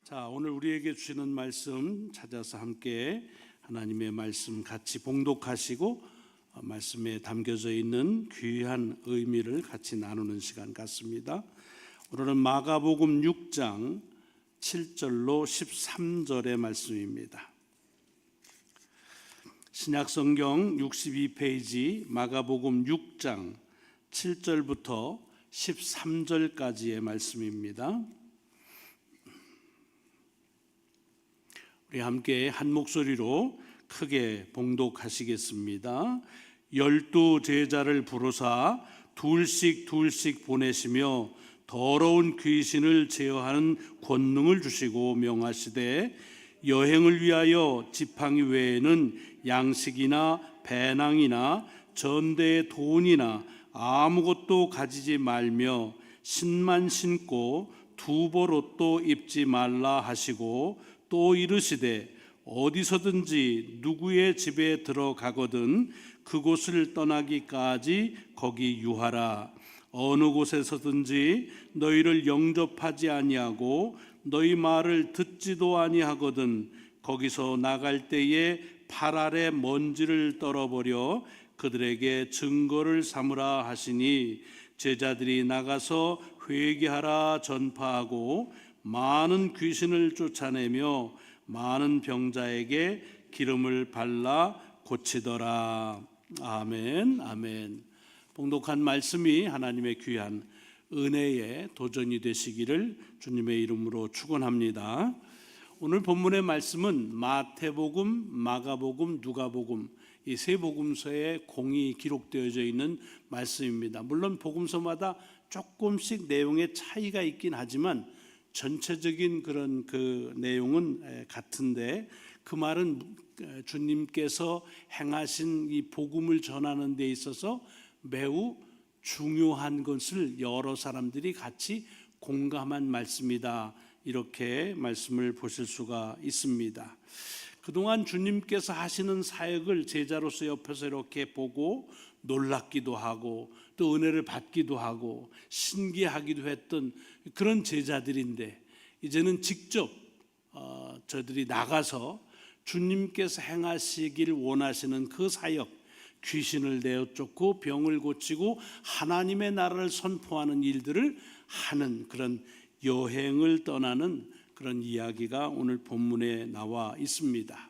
자, 오늘 우리에게 주시는 말씀 찾아서 함께 하나님의 말씀 같이 봉독하시고 말씀에 담겨져 있는 귀한 의미를 같이 나누는 시간 같습니다. 오늘은 마가복음 6장 7절로 13절의 말씀입니다. 신약성경 62페이지 마가복음 6장 7절부터 13절까지의 말씀입니다. 우리 함께 한 목소리로 크게 봉독하시겠습니다. 12 제자를 부르사 둘씩 보내시며 더러운 귀신을 제어하는 권능을 주시고 명하시되 여행을 위하여 지팡이 외에는 양식이나 배낭이나 전대의 돈이나 아무것도 가지지 말며 신만 신고 두벌옷도 입지 말라 하시고 또 이르시되 어디서든지 누구의 집에 들어가거든 그곳을 떠나기까지 거기 유하라. 어느 곳에서든지 너희를 영접하지 아니하고 너희 말을 듣지도 아니하거든 거기서 나갈 때에 발 아래 먼지를 떨어버려 그들에게 증거를 삼으라 하시니 제자들이 나가서 회개하라 전파하고 많은 귀신을 쫓아내며 많은 병자에게 기름을 발라 고치더라. 아멘, 아멘. 봉독한 말씀이 하나님의 귀한 은혜의 도전이 되시기를 주님의 이름으로 축원합니다. 오늘 본문의 말씀은 마태복음, 마가복음, 누가복음 이 세 복음서에 공이 기록되어져 있는 말씀입니다. 물론 복음서마다 조금씩 내용의 차이가 있긴 하지만 전체적인 그런 그 내용은 같은데 그 말은 주님께서 행하신 이 복음을 전하는 데 있어서 매우 중요한 것을 여러 사람들이 같이 공감한 말씀이다. 이렇게 말씀을 보실 수가 있습니다. 그동안 주님께서 하시는 사역을 제자로서 옆에서 이렇게 보고 놀랍기도 하고 또 은혜를 받기도 하고 신기하기도 했던 그런 제자들인데 이제는 직접 저들이 나가서 주님께서 행하시길 원하시는 그 사역, 귀신을 내어쫓고 병을 고치고 하나님의 나라를 선포하는 일들을 하는 그런 여행을 떠나는 그런 이야기가 오늘 본문에 나와 있습니다.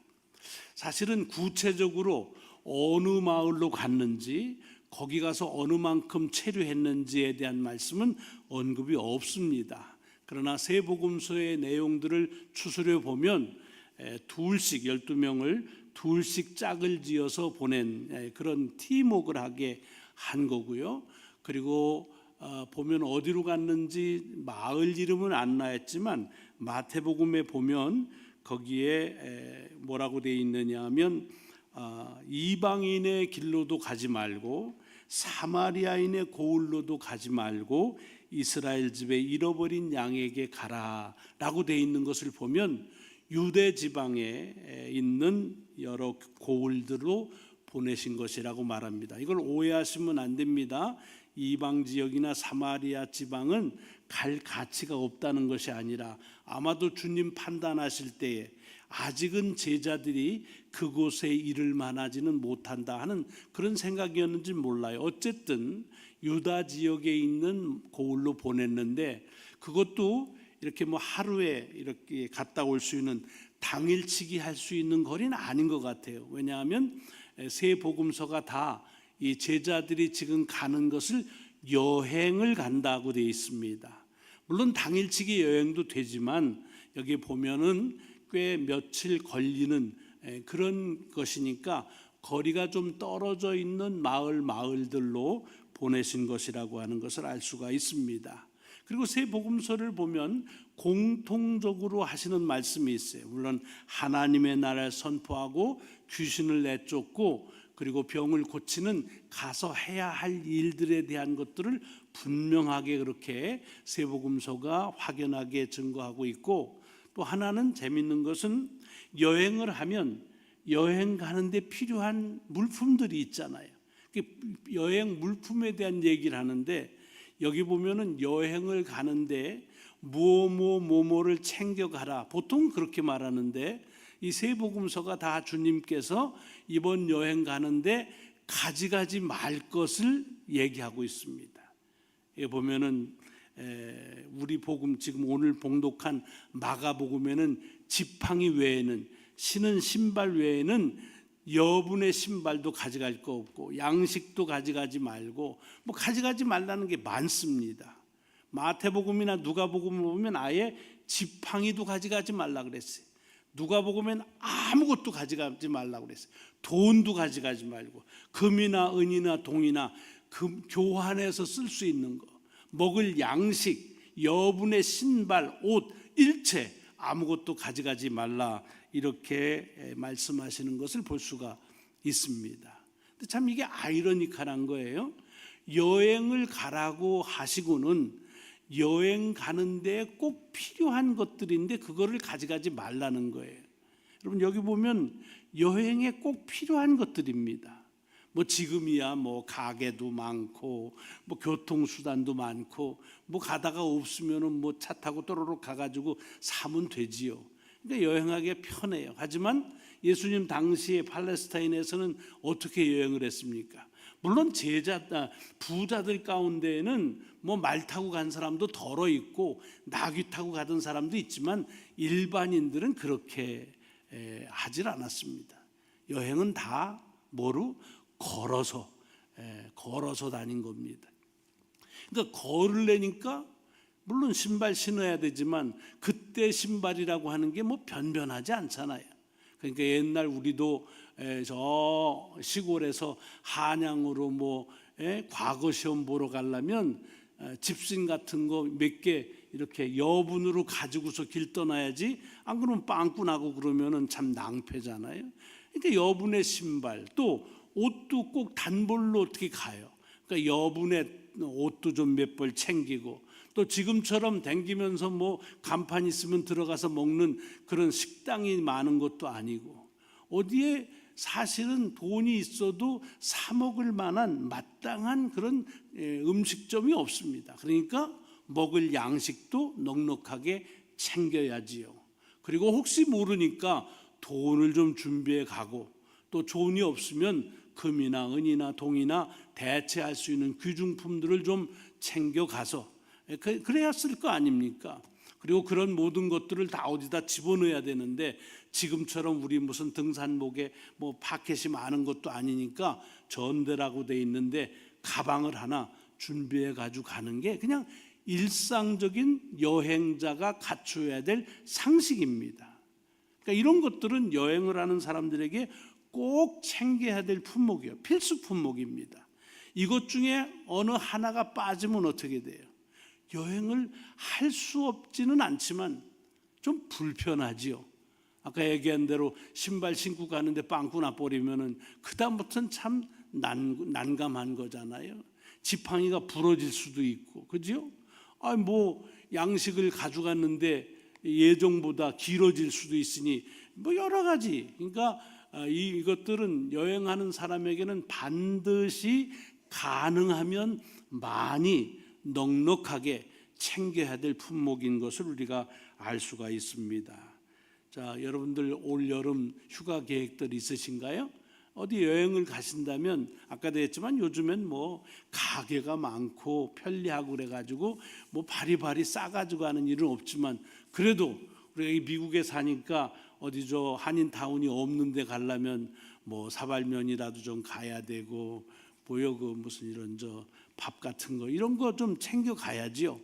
사실은 구체적으로 어느 마을로 갔는지 거기 가서 어느 만큼 체류했는지에 대한 말씀은 언급이 없습니다. 그러나 세 복음서의 내용들을 추스려 보면 둘씩 12명을 둘씩 짝을 지어서 보낸 그런 팀워크를 하게 한 거고요. 그리고 보면 어디로 갔는지 마을 이름은 안 나왔지만 마태복음에 보면 거기에 뭐라고 되어 있느냐 하면 이방인의 길로도 가지 말고 사마리아인의 고을로도 가지 말고 이스라엘 집에 잃어버린 양에게 가라라고 되어 있는 것을 보면 유대 지방에 있는 여러 고을들로 보내신 것이라고 말합니다. 이걸 오해하시면 안 됩니다. 이방 지역이나 사마리아 지방은 갈 가치가 없다는 것이 아니라 아마도 주님 판단하실 때에 아직은 제자들이 그곳에 이를 만하지는 못한다 하는 그런 생각이었는지 몰라요. 어쨌든 유다 지역에 있는 고을로 보냈는데 그것도 이렇게 뭐 하루에 이렇게 갔다 올 수 있는 당일치기 할 수 있는 거리는 아닌 것 같아요. 왜냐하면 세 복음서가 다 이 제자들이 지금 가는 것을 여행을 간다고 되어 있습니다. 물론 당일치기 여행도 되지만 여기 보면은 꽤 며칠 걸리는 그런 것이니까 거리가 좀 떨어져 있는 마을들로 보내신 것이라고 하는 것을 알 수가 있습니다. 그리고 세 복음서를 보면 공통적으로 하시는 말씀이 있어요. 물론 하나님의 나라를 선포하고 귀신을 내쫓고 그리고 병을 고치는 가서 해야 할 일들에 대한 것들을 분명하게 그렇게 세 복음서가 확연하게 증거하고 있고 또 하나는 재밌는 것은 여행을 하면 여행 가는데 필요한 물품들이 있잖아요. 여행 물품에 대한 얘기를 하는데 여기 보면은 여행을 가는데 뭐뭐뭐뭐를 챙겨가라. 보통 그렇게 말하는데 이 세 복음서가 다 주님께서 이번 여행 가는데 가져가지 말 것을 얘기하고 있습니다. 여기 보면은 우리 복음 지금 오늘 봉독한 마가복음에는 지팡이 외에는 신은 신발 외에는 여분의 신발도 가져갈 거 없고 양식도 가져가지 말고 뭐 가져가지 말라는 게 많습니다. 마태복음이나 누가복음을 보면 아예 지팡이도 가져가지 말라 그랬어요. 누가복음엔 아무것도 가져가지 말라고 그랬어요. 돈도 가져가지 말고 금이나 은이나 동이나 교환해서 쓸 수 있는 거, 먹을 양식, 여분의 신발, 옷, 일체 아무것도 가져가지 말라 이렇게 말씀하시는 것을 볼 수가 있습니다. 근데 참 이게 아이러니컬한 거예요. 여행을 가라고 하시고는 여행 가는데 꼭 필요한 것들인데 그거를 가져가지 말라는 거예요. 여러분 여기 보면 여행에 꼭 필요한 것들입니다. 뭐 지금이야 뭐 가게도 많고 뭐 교통수단도 많고 뭐 가다가 없으면은 뭐 차 타고 또로록 가가지고 사면 되지요. 그러니까 여행하기에 편해요. 하지만 예수님 당시에 팔레스타인에서는 어떻게 여행을 했습니까? 물론 부자들 가운데에는 뭐 말 타고 간 사람도 덜어 있고 나귀 타고 가던 사람도 있지만 일반인들은 그렇게 하질 않았습니다. 여행은 다 뭐로? 걸어서 다닌 겁니다. 그러니까 걸으려니까 물론 신발 신어야 되지만 그때 신발이라고 하는 게 뭐 변변하지 않잖아요. 그러니까 옛날 우리도 저 시골에서 한양으로 뭐 과거 시험 보러 가려면 집신 같은 거 몇 개 이렇게 여분으로 가지고서 길 떠나야지 안 그러면 빵꾸 나고 그러면은 참 낭패잖아요. 그러니까 여분의 신발 또 옷도 꼭 단벌로 어떻게 가요. 그러니까 여분의 옷도 좀 몇 벌 챙기고 또 지금처럼 댕기면서 뭐 간판 있으면 들어가서 먹는 그런 식당이 많은 것도 아니고 어디에 사실은 돈이 있어도 사 먹을 만한 마땅한 그런 음식점이 없습니다. 그러니까 먹을 양식도 넉넉하게 챙겨야지요. 그리고 혹시 모르니까 돈을 좀 준비해 가고 또 돈이 없으면 금이나 은이나 동이나 대체할 수 있는 귀중품들을 좀 챙겨 가서 그래야 쓸 거 아닙니까? 그리고 그런 모든 것들을 다 어디다 집어넣어야 되는데 지금처럼 우리 무슨 등산복에 뭐 파켓이 많은 것도 아니니까 전대라고 돼 있는데 가방을 하나 준비해 가지고 가는 게 그냥 일상적인 여행자가 갖춰야 될 상식입니다. 그러니까 이런 것들은 여행을 하는 사람들에게 꼭 챙겨야 될 품목이에요. 필수 품목입니다. 이것 중에 어느 하나가 빠지면 어떻게 돼요? 여행을 할 수 없지는 않지만 좀 불편하지요. 아까 얘기한 대로 신발 신고 가는데 빵꾸 나버리면은 그다음부터는 참 난감한 거잖아요. 지팡이가 부러질 수도 있고, 그죠? 뭐 양식을 가져갔는데 예정보다 길어질 수도 있으니 뭐 여러 가지. 그러니까 이것들은 여행하는 사람에게는 반드시 가능하면 많이 넉넉하게 챙겨야 될 품목인 것을 우리가 알 수가 있습니다. 자, 여러분들 올 여름 휴가 계획들 있으신가요? 어디 여행을 가신다면 아까도 했지만 요즘엔 뭐 가게가 많고 편리하고 그래가지고 뭐 바리바리 싸가지고 하는 일은 없지만 그래도 우리가 미국에 사니까 어디 저 한인타운이 없는 데 가려면 뭐 사발면이라도 좀 가야 되고 뭐요 그 무슨 이런 저 밥 같은 거 이런 거 좀 챙겨 가야지요.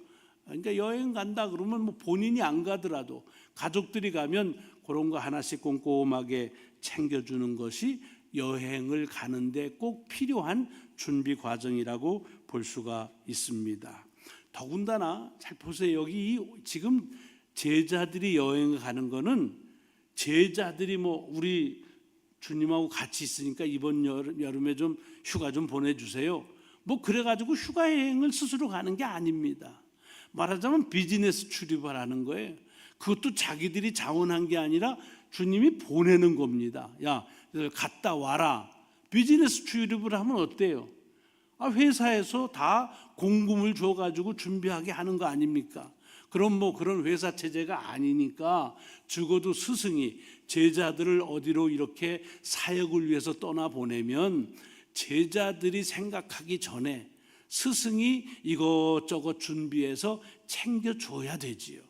그러니까 여행 간다 그러면 뭐 본인이 안 가더라도 가족들이 가면 그런 거 하나씩 꼼꼼하게 챙겨주는 것이 여행을 가는데 꼭 필요한 준비 과정이라고 볼 수가 있습니다. 더군다나 잘 보세요. 여기 지금 제자들이 여행을 가는 거는 제자들이 뭐 우리 주님하고 같이 있으니까 이번 여름에 좀 휴가 좀 보내주세요. 뭐 그래가지고 휴가 여행을 스스로 가는 게 아닙니다. 말하자면 비즈니스 출입을 하는 거예요. 그것도 자기들이 자원한 게 아니라 주님이 보내는 겁니다. 야, 갔다 와라. 비즈니스 출입을 하면 어때요? 회사에서 다 공금을 줘가지고 준비하게 하는 거 아닙니까? 그럼 뭐 그런 회사 체제가 아니니까 적어도 스승이 제자들을 어디로 이렇게 사역을 위해서 떠나보내면 제자들이 생각하기 전에 스승이 이것저것 준비해서 챙겨줘야 되지요.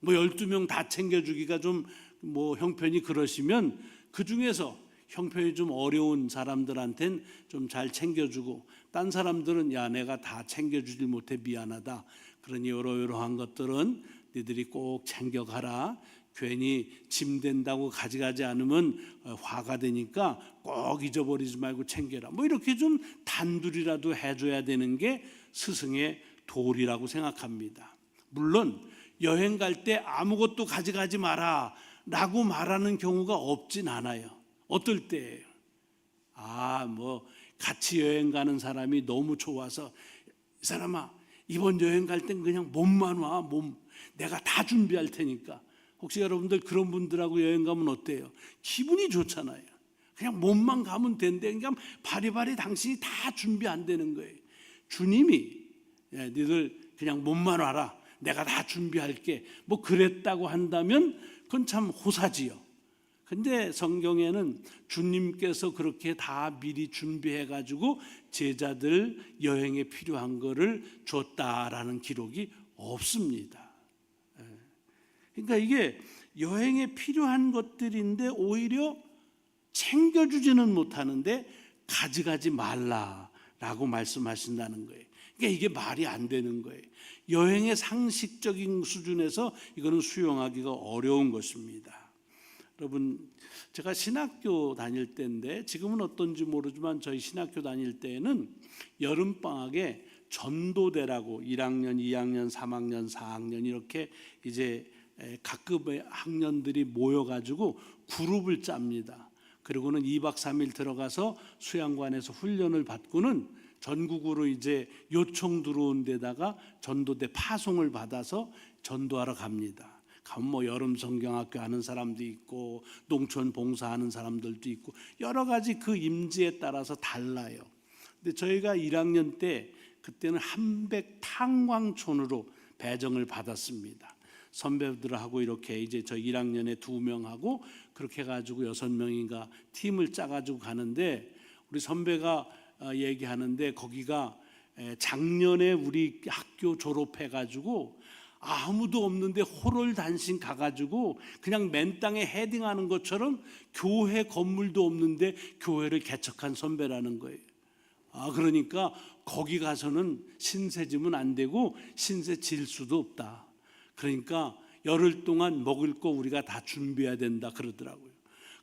뭐 12명 다 챙겨주기가 좀 뭐 형편이 그러시면 그 중에서 형편이 좀 어려운 사람들한텐 좀 잘 챙겨주고, 딴 사람들은 야 내가 다 챙겨주질 못해 미안하다, 그러니 이러이러한 것들은 니들이 꼭 챙겨가라, 괜히 짐 된다고 가져가지 않으면 화가 되니까 꼭 잊어버리지 말고 챙겨라, 뭐 이렇게 좀 단둘이라도 해줘야 되는 게 스승의 도리라고 생각합니다. 물론 여행 갈 때 아무것도 가져가지 마라 라고 말하는 경우가 없진 않아요. 어떨 때예요? 뭐 같이 여행 가는 사람이 너무 좋아서 이 사람아 이번 여행 갈 땐 그냥 몸만 와, 몸 내가 다 준비할 테니까. 혹시 여러분들 그런 분들하고 여행 가면 어때요? 기분이 좋잖아요. 그냥 몸만 가면 된대. 그러니까 바리바리 당신이 다 준비 안 되는 거예요. 주님이 너희들 그냥 몸만 와라, 내가 다 준비할게, 뭐 그랬다고 한다면 그건 참 호사지요. 근데 성경에는 주님께서 그렇게 다 미리 준비해 가지고 제자들 여행에 필요한 거를 줬다라는 기록이 없습니다. 그러니까 이게 여행에 필요한 것들인데 오히려 챙겨주지는 못하는데 가져가지 말라라고 말씀하신다는 거예요. 그러니까 이게 말이 안 되는 거예요. 여행의 상식적인 수준에서 이거는 수용하기가 어려운 것입니다. 여러분, 제가 신학교 다닐 때인데 지금은 어떤지 모르지만 저희 신학교 다닐 때에는 여름방학에 전도대라고 1학년, 2학년, 3학년, 4학년 이렇게 이제 각급의 학년들이 모여가지고 그룹을 짭니다. 그리고는 2박 3일 들어가서 수양관에서 훈련을 받고는 전국으로 이제 요청 들어온 데다가 전도대 파송을 받아서 전도하러 갑니다. 가면 뭐 여름 성경학교 하는 사람도 있고 농촌 봉사하는 사람들도 있고 여러 가지 그 임지에 따라서 달라요. 근데 저희가 1학년 때 그때는 한백 탄광촌으로 배정을 받았습니다. 선배들하고 이렇게 이제 저 1학년에 2명하고 그렇게 해가지고 6명인가 팀을 짜가지고 가는데, 우리 선배가 얘기하는데 거기가 작년에 우리 학교 졸업해가지고 아무도 없는데 홀홀단신 가가지고 그냥 맨 땅에 헤딩하는 것처럼 교회 건물도 없는데 교회를 개척한 선배라는 거예요. 그러니까 거기 가서는 신세 지면 안 되고 신세 질 수도 없다. 그러니까 열흘 동안 먹을 거 우리가 다 준비해야 된다 그러더라고요.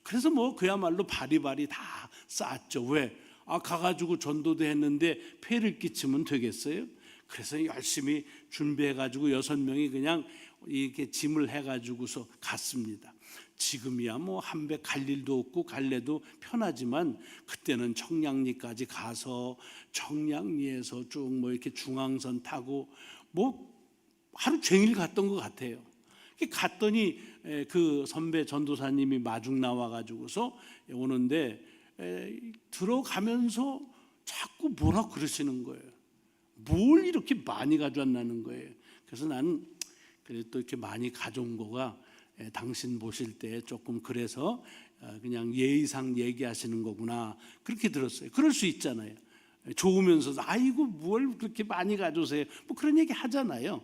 그래서 뭐 그야말로 바리바리 다 쌌죠. 왜? 가가지고 전도대 했는데 폐를 끼치면 되겠어요? 그래서 열심히 준비해가지고 6명이 그냥 이렇게 짐을 해가지고서 갔습니다. 지금이야 뭐 한배 갈 일도 없고 갈래도 편하지만 그때는 청량리까지 가서 청량리에서 쭉 뭐 이렇게 중앙선 타고 뭐 하루 종일 갔던 것 같아요. 갔더니 그 선배 전도사님이 마중 나와가지고서 오는데 들어가면서 자꾸 뭐라 그러시는 거예요. 뭘 이렇게 많이 가져왔나는 거예요. 그래서 나는 그래도 이렇게 많이 가져온 거가 당신 보실 때 조금 그래서 그냥 예의상 얘기하시는 거구나 그렇게 들었어요. 그럴 수 있잖아요. 좋으면서 아이고 뭘 그렇게 많이 가져오세요, 뭐 그런 얘기 하잖아요.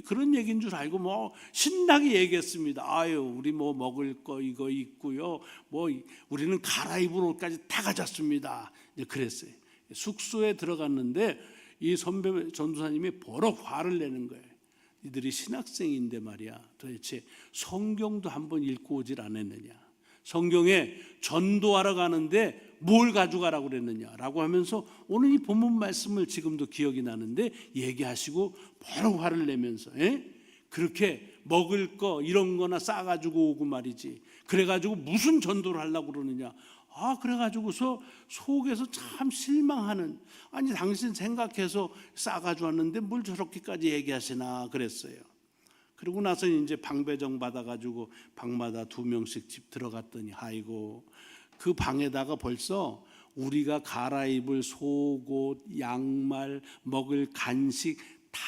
그런 얘기인 줄 알고 뭐 신나게 얘기했습니다. 우리 뭐 먹을 거 이거 있고요, 뭐 우리는 갈아입을 옷까지 다 가졌습니다. 이제 그랬어요. 숙소에 들어갔는데 이 선배 전도사님이 버럭 화를 내는 거예요. 이들이 신학생인데 말이야, 도대체 성경도 한번 읽고 오질 않았느냐, 성경에 전도하러 가는데 뭘 가져가라고 그랬느냐라고 하면서 오늘 이 본문 말씀을 지금도 기억이 나는데 얘기하시고 바로 화를 내면서 그렇게 먹을 거 이런 거나 싸가지고 오고 말이지, 그래가지고 무슨 전도를 하려고 그러느냐. 그래가지고서 속에서 참 실망하는, 아니 당신 생각해서 싸가지고 왔는데 뭘 저렇게까지 얘기하시나 그랬어요. 그리고 나서 이제 방배정 받아가지고 방마다 2명씩 집 들어갔더니 아이고 그 방에다가 벌써 우리가 갈아입을 속옷, 양말, 먹을 간식 다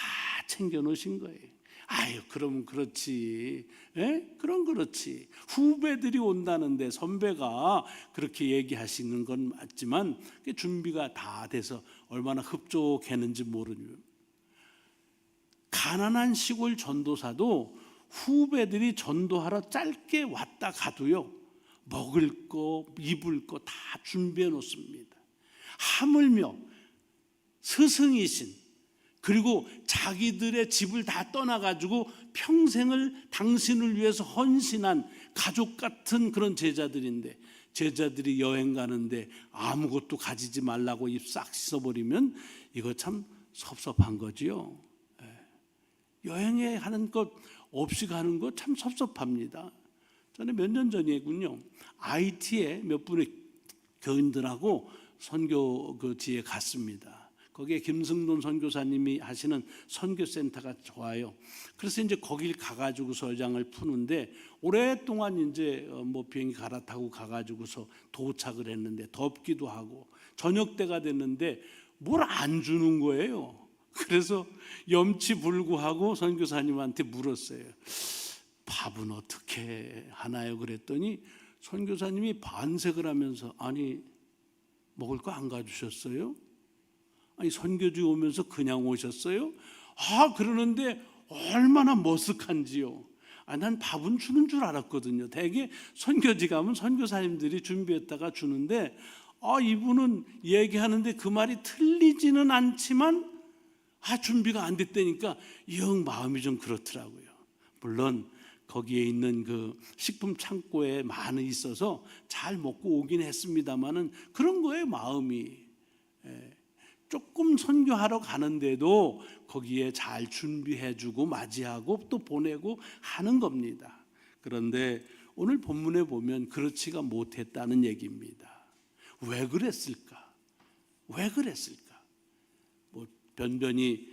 챙겨 놓으신 거예요. 아유, 그럼 그렇지. 예? 그럼 그렇지. 후배들이 온다는데 선배가 그렇게 얘기하시는 건 맞지만 준비가 다 돼서 얼마나 흡족했는지 모르니. 가난한 시골 전도사도 후배들이 전도하러 짧게 왔다 가도요, 먹을 거, 입을 거 다 준비해 놓습니다. 하물며 스승이신, 그리고 자기들의 집을 다 떠나가지고 평생을 당신을 위해서 헌신한 가족 같은 그런 제자들인데, 제자들이 여행 가는데 아무것도 가지지 말라고 입 싹 씻어버리면 이거 참 섭섭한 거지요. 여행에 하는 것 없이 가는 거 참 섭섭합니다. 저는 몇 년 전이군요, IT에 몇 분의 교인들하고 선교지에 갔습니다. 거기에 김승돈 선교사님이 하시는 선교센터가 좋아요. 그래서 이제 거길 가가지고 서장을 푸는데, 오랫동안 이제 뭐 비행기 갈아타고 가가지고서 도착을 했는데 덥기도 하고 저녁 때가 됐는데 뭘 안 주는 거예요. 그래서 염치불구하고 선교사님한테 물었어요. 밥은 어떻게 하나요? 그랬더니 선교사님이 반색을 하면서, 아니, 먹을 거 안 가주셨어요? 아니, 선교지 오면서 그냥 오셨어요? 아, 그러는데 얼마나 머쓱한지요. 아, 난 밥은 주는 줄 알았거든요. 대개 선교지 가면 선교사님들이 준비했다가 주는데, 아, 이분은 얘기하는데 그 말이 틀리지는 않지만 준비가 안 됐다니까 영 마음이 좀 그렇더라고요. 물론 거기에 있는 그 식품 창고에 많이 있어서 잘 먹고 오긴 했습니다만은 그런 거에 마음이, 조금 선교하러 가는데도 거기에 잘 준비해주고 맞이하고 또 보내고 하는 겁니다. 그런데 오늘 본문에 보면 그렇지가 못했다는 얘기입니다. 왜 그랬을까? 왜 그랬을까? 변변히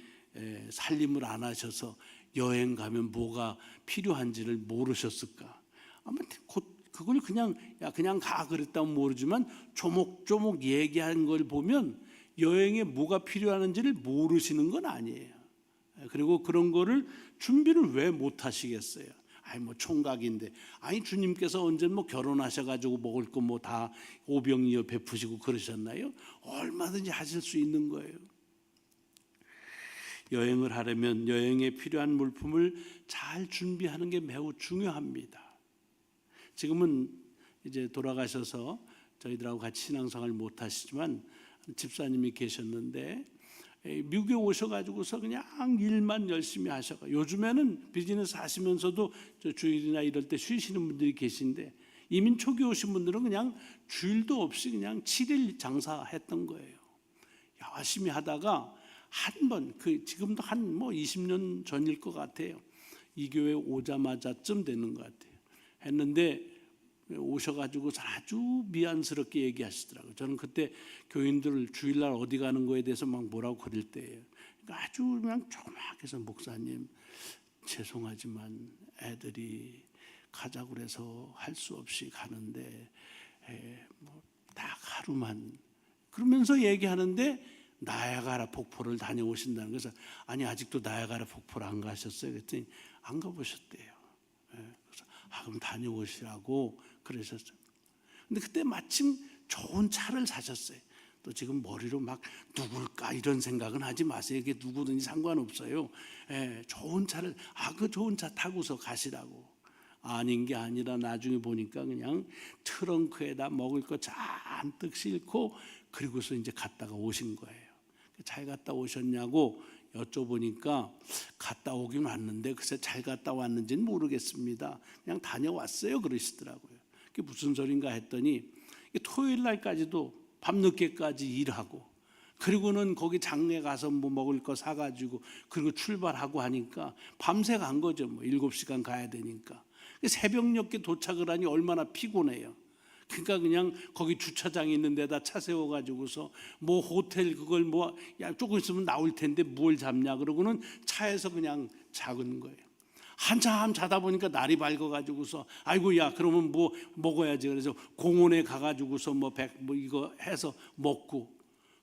살림을 안 하셔서 여행 가면 뭐가 필요한지를 모르셨을까? 아마 그걸 그냥 가 그랬다면 모르지만 조목조목 얘기한 걸 보면 여행에 뭐가 필요한지를 모르시는 건 아니에요. 그리고 그런 거를 준비를 왜 못 하시겠어요? 아니, 뭐 총각인데, 아니, 주님께서 언제 뭐 결혼하셔가지고 먹을 거 뭐 다 오병이어 베푸시고 그러셨나요? 얼마든지 하실 수 있는 거예요. 여행을 하려면 여행에 필요한 물품을 잘 준비하는 게 매우 중요합니다. 지금은 이제 돌아가셔서 저희들하고 같이 신앙생활을 못 하시지만 집사님이 계셨는데, 미국에 오셔가지고서 그냥 일만 열심히 하셔가. 요즘에는 비즈니스 하시면서도 주일이나 이럴 때 쉬시는 분들이 계신데, 이민 초기 오신 분들은 그냥 주일도 없이 그냥 7일 장사했던 거예요. 열심히 하다가 한 번, 지금도 한 뭐 20년 전일 것 같아요. 이 교회 오자마자쯤 되는 것 같아요. 했는데 오셔가지고 아주 미안스럽게 얘기하시더라고요. 저는 그때 교인들 주일날 어디 가는 거에 대해서 막 뭐라고 그럴 때예요. 그러니까 아주 그냥 조막해서, 목사님 죄송하지만 애들이 가자고 그래서 할 수 없이 가는데 뭐 딱 하루만, 그러면서 얘기하는데 나야가라 폭포를 다녀오신다는 거죠. 아니, 아직도 나야가라 폭포를 안 가셨어요? 그랬더니 안 가보셨대요. 그래서 그럼 다녀오시라고 그러셨어요. 근데 그때 마침 좋은 차를 사셨어요. 또 지금 머리로 막 누굴까 이런 생각은 하지 마세요. 이게 누구든지 상관없어요. 좋은 차를, 그 좋은 차 타고서 가시라고. 아닌 게 아니라 나중에 보니까 그냥 트렁크에다 먹을 거 잔뜩 싣고 그리고서 이제 갔다가 오신 거예요. 잘 갔다 오셨냐고 여쭤보니까 갔다 오긴 왔는데 글쎄 잘 갔다 왔는지는 모르겠습니다. 그냥 다녀왔어요 그러시더라고요. 그게 무슨 소린가 했더니 토요일 날까지도 밤늦게까지 일하고, 그리고는 거기 장례 가서 뭐 먹을 거 사가지고 그리고 출발하고 하니까 밤새 간 거죠. 뭐 7시간 가야 되니까. 새벽녘에 도착을 하니 얼마나 피곤해요. 그러니까 그냥 거기 주차장에 있는 데다 차 세워가지고서 뭐 호텔 그걸 뭐 조금 있으면 나올 텐데 뭘 잡냐 그러고는 차에서 그냥 자는 거예요. 한참 자다 보니까 날이 밝아가지고서 아이고 야 그러면 뭐 먹어야지. 그래서 공원에 가가지고서 뭐 이거 해서 먹고,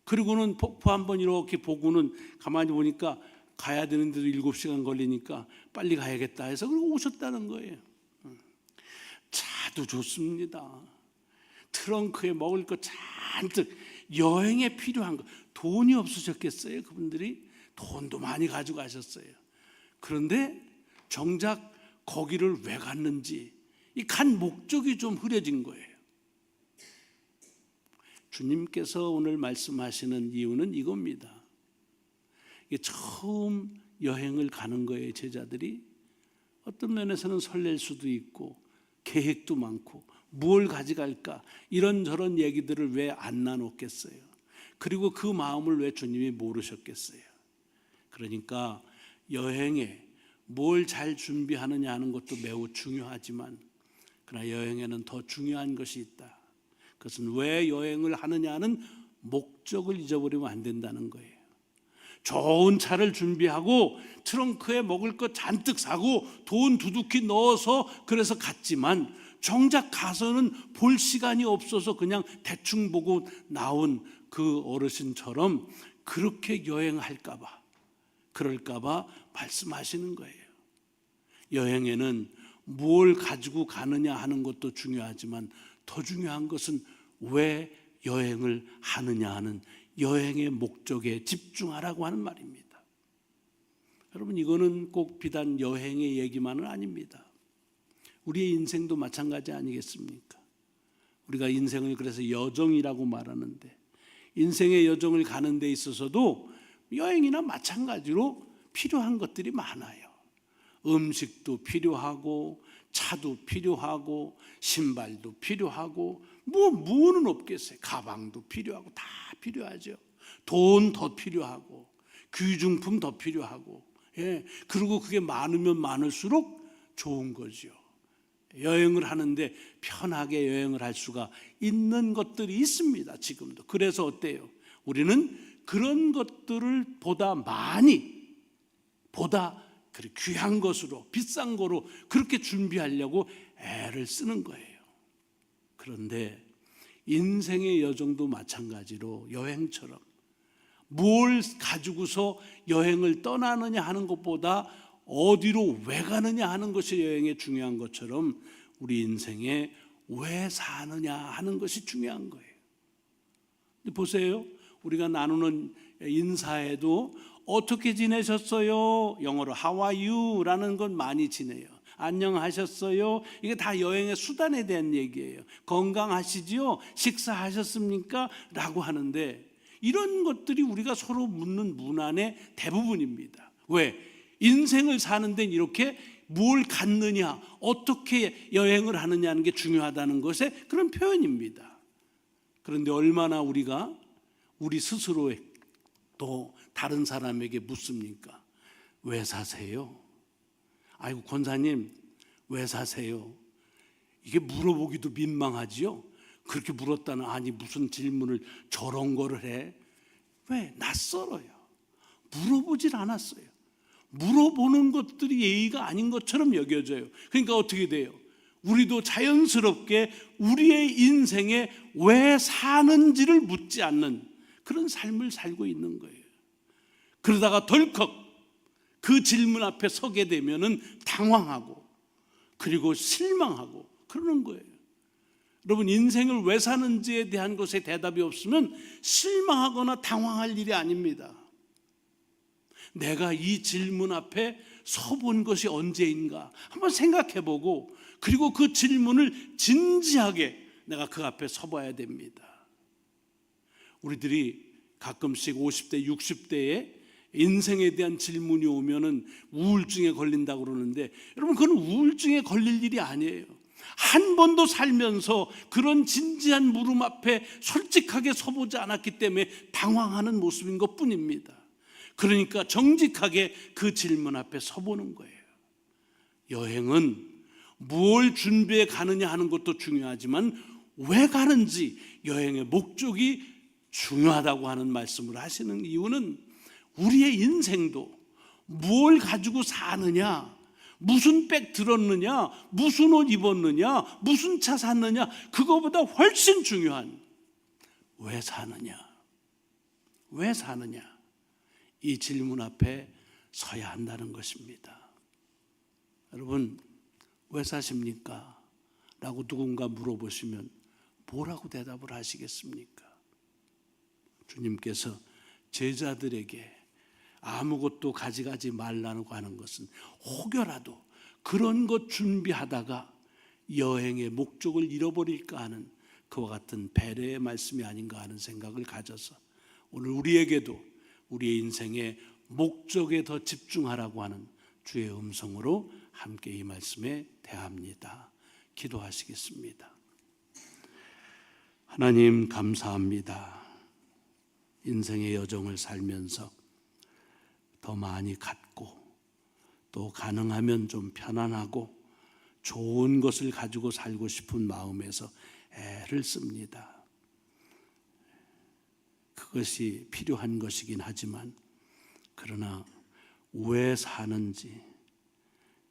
그리고는 폭포 한번 이렇게 보고는 가만히 보니까 가야 되는데도 7시간 걸리니까 빨리 가야겠다 해서 그리고 오셨다는 거예요. 차도 좋습니다. 트렁크에 먹을 거 잔뜩, 여행에 필요한 거. 돈이 없으셨겠어요? 그분들이 돈도 많이 가지고 가셨어요. 그런데 정작 거기를 왜 갔는지 이 간 목적이 좀 흐려진 거예요. 주님께서 오늘 말씀하시는 이유는 이겁니다. 이게 처음 여행을 가는 거예요. 제자들이 어떤 면에서는 설렐 수도 있고 계획도 많고 뭘 가져갈까 이런저런 얘기들을 왜 안 나눴겠어요? 그리고 그 마음을 왜 주님이 모르셨겠어요? 그러니까 여행에 뭘 잘 준비하느냐 하는 것도 매우 중요하지만 그러나 여행에는 더 중요한 것이 있다. 그것은 왜 여행을 하느냐는 목적을 잊어버리면 안 된다는 거예요. 좋은 차를 준비하고 트렁크에 먹을 것 잔뜩 사고 돈 두둑히 넣어서 그래서 갔지만 정작 가서는 볼 시간이 없어서 그냥 대충 보고 나온 그 어르신처럼 그렇게 여행할까 봐, 그럴까 봐 말씀하시는 거예요. 여행에는 뭘 가지고 가느냐 하는 것도 중요하지만 더 중요한 것은 왜 여행을 하느냐 하는 여행의 목적에 집중하라고 하는 말입니다. 여러분, 이거는 꼭 비단 여행의 얘기만은 아닙니다. 우리의 인생도 마찬가지 아니겠습니까? 우리가 인생을 그래서 여정이라고 말하는데 인생의 여정을 가는 데 있어서도 여행이나 마찬가지로 필요한 것들이 많아요. 음식도 필요하고 차도 필요하고 신발도 필요하고 뭐는 없겠어요. 가방도 필요하고 다 필요하죠. 돈 더 필요하고 귀중품 더 필요하고, 그리고 그게 많으면 많을수록 좋은 거죠. 여행을 하는데 편하게 여행을 할 수가 있는 것들이 있습니다. 지금도. 그래서 어때요? 우리는 그런 것들을 보다 귀한 것으로, 비싼 거로 그렇게 준비하려고 애를 쓰는 거예요. 그런데 인생의 여정도 마찬가지로 여행처럼 뭘 가지고서 여행을 떠나느냐 하는 것보다 어디로 왜 가느냐 하는 것이 여행에 중요한 것처럼 우리 인생에 왜 사느냐 하는 것이 중요한 거예요. 근데 보세요. 우리가 나누는 인사에도 어떻게 지내셨어요? 영어로 How are you? 라는 건 많이 지내요. 안녕하셨어요? 이게 다 여행의 수단에 대한 얘기예요. 건강하시지요? 식사하셨습니까? 라고 하는데 이런 것들이 우리가 서로 묻는 문안의 대부분입니다. 왜? 인생을 사는 데는 이렇게 뭘 갖느냐, 어떻게 여행을 하느냐 하는 게 중요하다는 것의 그런 표현입니다. 그런데 얼마나 우리가 우리 스스로에 또 다른 사람에게 묻습니까? 왜 사세요? 아이고 권사님 왜 사세요? 이게 물어보기도 민망하지요. 그렇게 물었다는 아니 무슨 질문을 저런 거를 해? 왜? 낯설어요. 물어보질 않았어요. 물어보는 것들이 예의가 아닌 것처럼 여겨져요. 그러니까 어떻게 돼요? 우리도 자연스럽게 우리의 인생에 왜 사는지를 묻지 않는 그런 삶을 살고 있는 거예요. 그러다가 덜컥 그 질문 앞에 서게 되면은 당황하고 그리고 실망하고 그러는 거예요. 여러분, 인생을 왜 사는지에 대한 것에 대답이 없으면 실망하거나 당황할 일이 아닙니다. 내가 이 질문 앞에 서본 것이 언제인가 한번 생각해보고 그리고 그 질문을 진지하게 내가 그 앞에 서봐야 됩니다. 우리들이 가끔씩 50대, 60대에 인생에 대한 질문이 오면은 우울증에 걸린다고 그러는데 여러분, 그건 우울증에 걸릴 일이 아니에요. 한 번도 살면서 그런 진지한 물음 앞에 솔직하게 서보지 않았기 때문에 당황하는 모습인 것뿐입니다. 그러니까 정직하게 그 질문 앞에 서보는 거예요. 여행은 뭘 준비해 가느냐 하는 것도 중요하지만 왜 가는지 여행의 목적이 중요하다고 하는 말씀을 하시는 이유는 우리의 인생도 뭘 가지고 사느냐, 무슨 백 들었느냐, 무슨 옷 입었느냐, 무슨 차 샀느냐, 그거보다 훨씬 중요한 왜 사느냐, 왜 사느냐, 이 질문 앞에 서야 한다는 것입니다. 여러분, 왜 사십니까? 라고 누군가 물어보시면 뭐라고 대답을 하시겠습니까? 주님께서 제자들에게 아무것도 가져가지 말라고 하는 것은 혹여라도 그런 것 준비하다가 여행의 목적을 잃어버릴까 하는 그와 같은 배려의 말씀이 아닌가 하는 생각을 가져서 오늘 우리에게도 우리의 인생의 목적에 더 집중하라고 하는 주의 음성으로 함께 이 말씀에 대합니다. 기도하시겠습니다. 하나님, 감사합니다. 인생의 여정을 살면서 더 많이 갖고 또 가능하면 좀 편안하고 좋은 것을 가지고 살고 싶은 마음에서 애를 씁니다. 그것이 필요한 것이긴 하지만 그러나 왜 사는지,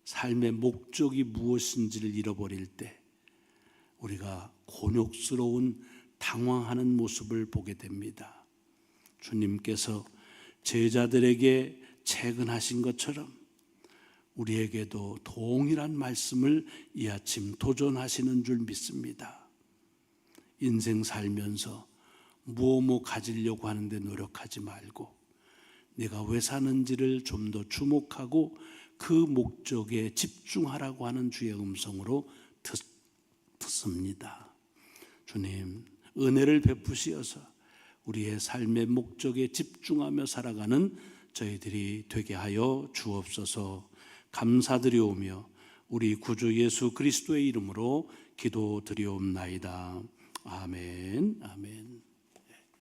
삶의 목적이 무엇인지를 잃어버릴 때 우리가 곤욕스러운 당황하는 모습을 보게 됩니다. 주님께서 제자들에게 채근하신 것처럼 우리에게도 동일한 말씀을 이 아침 도전하시는 줄 믿습니다. 인생 살면서 무엇 가지려고 하는데 노력하지 말고 내가 왜 사는지를 좀 더 주목하고 그 목적에 집중하라고 하는 주의 음성으로 듣습니다. 주님, 은혜를 베푸시어서 우리의 삶의 목적에 집중하며 살아가는 저희들이 되게 하여 주옵소서. 감사드리오며 우리 구주 예수 그리스도의 이름으로 기도드리옵나이다. 아멘. 아멘.